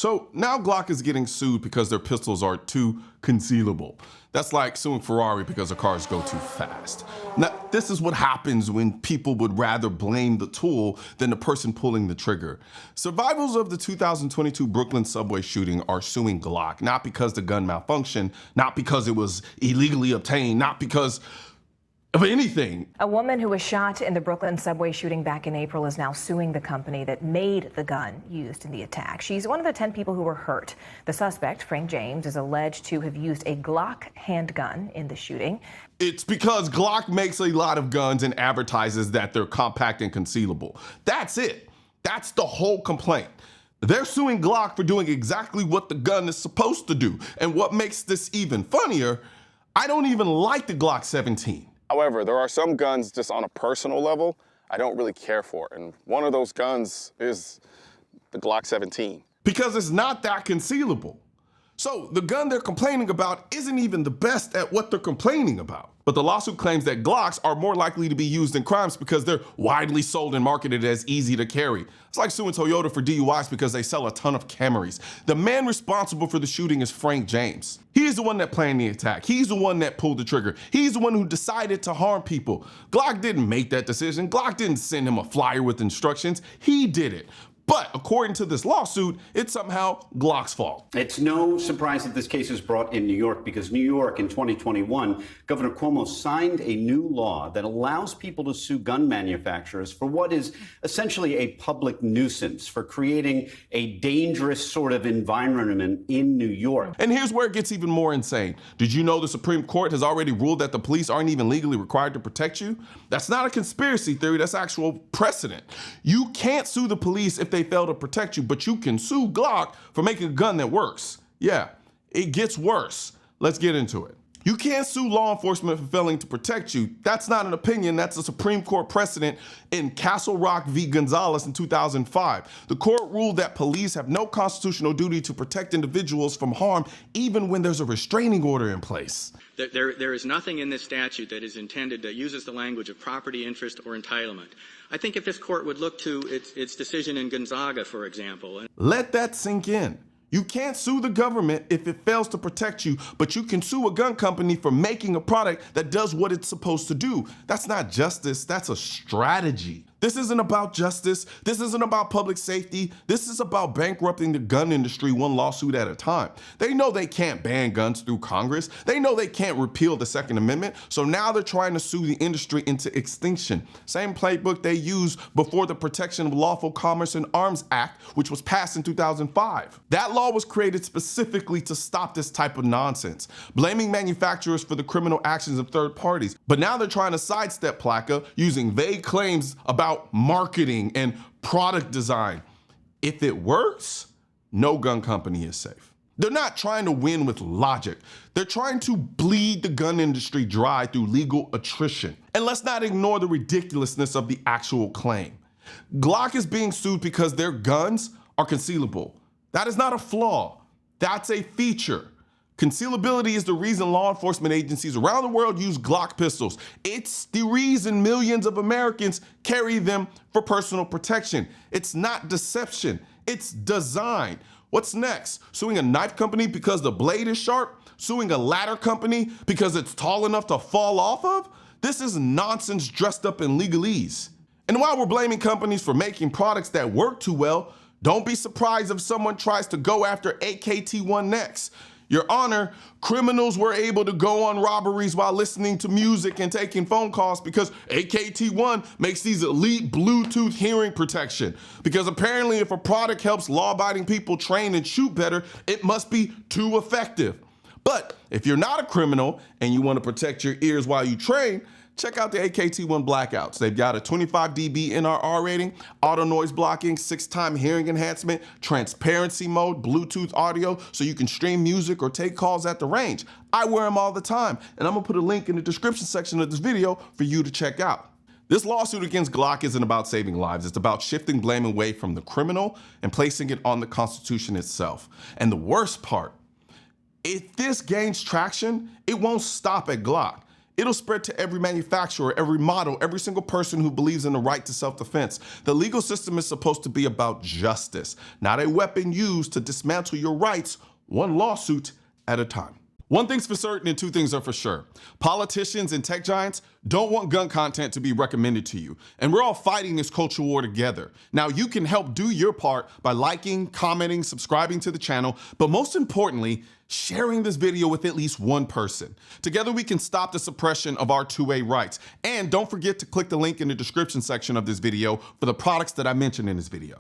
So now Glock is getting sued because their pistols are too concealable. That's like suing Ferrari because their cars go too fast. Now, this is what happens when people would rather blame the tool than the person pulling the trigger. Survivors of the 2022 Brooklyn subway shooting are suing Glock, not because the gun malfunctioned, not because it was illegally obtained, not because of anything. A woman who was shot in the Brooklyn subway shooting back in April is now suing the company that made the gun used in the attack. She's one of the 10 people who were hurt. The suspect, Frank James, is alleged to have used a Glock handgun in the shooting. It's because Glock makes a lot of guns and advertises that they're compact and concealable. That's it. That's the whole complaint. They're suing Glock for doing exactly what the gun is supposed to do. And what makes this even funnier, I don't even like the Glock 17. However, there are some guns just on a personal level I don't really care for. And one of those guns is the Glock 17. Because it's not that concealable. So the gun they're complaining about isn't even the best at what they're complaining about. But the lawsuit claims that Glocks are more likely to be used in crimes because they're widely sold and marketed as easy to carry. It's like suing Toyota for DUIs because they sell a ton of Camrys. The man responsible for the shooting is Frank James. He's the one that planned the attack. He's the one that pulled the trigger. He's the one who decided to harm people. Glock didn't make that decision. Glock didn't send him a flyer with instructions. He did it. But according to this lawsuit, it's somehow Glock's fault. It's no surprise that this case is brought in New York because New York in 2021, Governor Cuomo signed a new law that allows people to sue gun manufacturers for what is essentially a public nuisance, for creating a dangerous sort of environment in New York. And here's where it gets even more insane. Did you know the Supreme Court has already ruled that the police aren't even legally required to protect you? That's not a conspiracy theory, that's actual precedent. You can't sue the police if they fail to protect you, but you can sue Glock for making a gun that works. Yeah, it gets worse. Let's get into it. You can't sue law enforcement for failing to protect you. That's not an opinion, that's a Supreme Court precedent in Castle Rock v. Gonzales in 2005. The court ruled that police have no constitutional duty to protect individuals from harm even when there's a restraining order in place. There is nothing in this statute that is intended that uses the language of property interest or entitlement. I think if this court would look to its decision in Gonzaga, for example. Let that sink in. You can't sue the government if it fails to protect you, but you can sue a gun company for making a product that does what it's supposed to do. That's not justice, that's a strategy. This isn't about justice. This isn't about public safety. This is about bankrupting the gun industry one lawsuit at a time. They know they can't ban guns through Congress. They know they can't repeal the Second Amendment. So now they're trying to sue the industry into extinction. Same playbook they used before the Protection of Lawful Commerce and Arms Act, which was passed in 2005. That law was created specifically to stop this type of nonsense, blaming manufacturers for the criminal actions of third parties. But now they're trying to sidestep PLACA using vague claims about marketing and product design. If it works, no gun company is safe. They're not trying to win with logic. They're trying to bleed the gun industry dry through legal attrition. And let's not ignore the ridiculousness of the actual claim. Glock is being sued because their guns are concealable. That is not a flaw. That's a feature. Concealability is the reason law enforcement agencies around the world use Glock pistols. It's the reason millions of Americans carry them for personal protection. It's not deception, it's design. What's next? Suing a knife company because the blade is sharp? Suing a ladder company because it's tall enough to fall off of? This is nonsense dressed up in legalese. And while we're blaming companies for making products that work too well, don't be surprised if someone tries to go after AKT1 next. Your Honor, criminals were able to go on robberies while listening to music and taking phone calls because AKT1 makes these elite Bluetooth hearing protection. Because apparently if a product helps law-abiding people train and shoot better, it must be too effective. But if you're not a criminal and you want to protect your ears while you train, check out the AKT1 Blackouts. They've got a 25 dB NRR rating, auto noise blocking, 6-time hearing enhancement, transparency mode, Bluetooth audio, so you can stream music or take calls at the range. I wear them all the time, and I'm gonna put a link in the description section of this video for you to check out. This lawsuit against Glock isn't about saving lives. It's about shifting blame away from the criminal and placing it on the Constitution itself. And the worst part, if this gains traction, it won't stop at Glock. it'll spread to every manufacturer, every model, every single person who believes in the right to self-defense. The legal system is supposed to be about justice, not a weapon used to dismantle your rights, one lawsuit at a time. One thing's for certain and two things are for sure. Politicians and tech giants don't want gun content to be recommended to you. And we're all fighting this culture war together. Now, you can help do your part by liking, commenting, subscribing to the channel, but most importantly, sharing this video with at least one person. Together, we can stop the suppression of our 2A rights. And don't forget to click the link in the description section of this video for the products that I mentioned in this video.